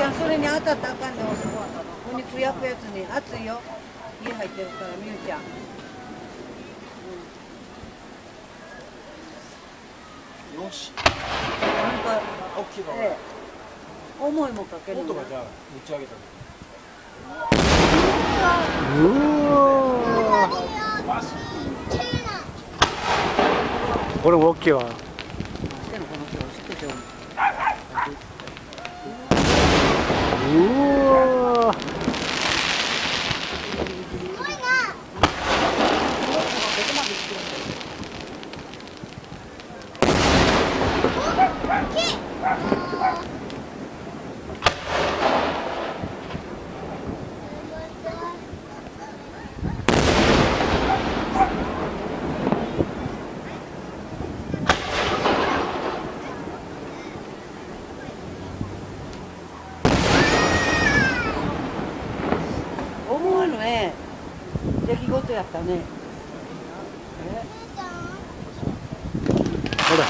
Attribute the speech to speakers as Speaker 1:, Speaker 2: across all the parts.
Speaker 1: あ、それに当たったらあかんねん。お肉焼くやつに熱いよ。家入ってるから、みゆちゃん。
Speaker 2: よし。
Speaker 1: なんか、
Speaker 2: 大きいの。
Speaker 1: 思いもかける。
Speaker 2: 音がじゃあ打ち上げた。
Speaker 3: これも大きいわ。うわ。
Speaker 1: 思わぬね、出来事やったね。
Speaker 3: ほら。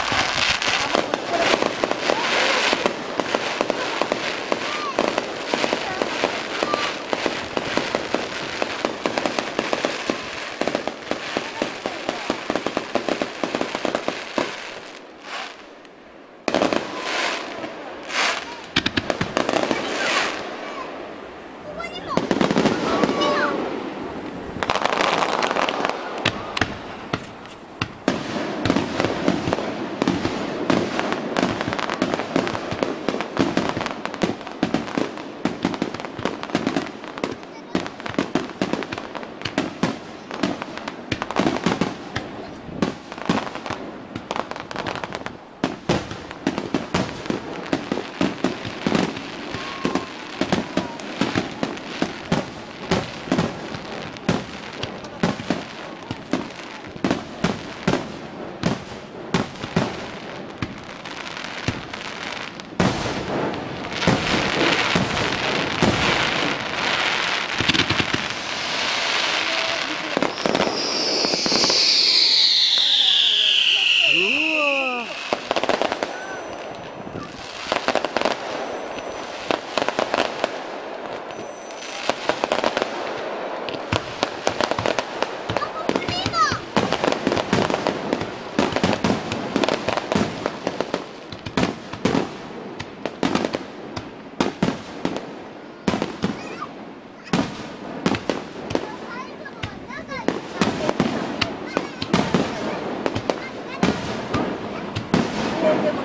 Speaker 1: でも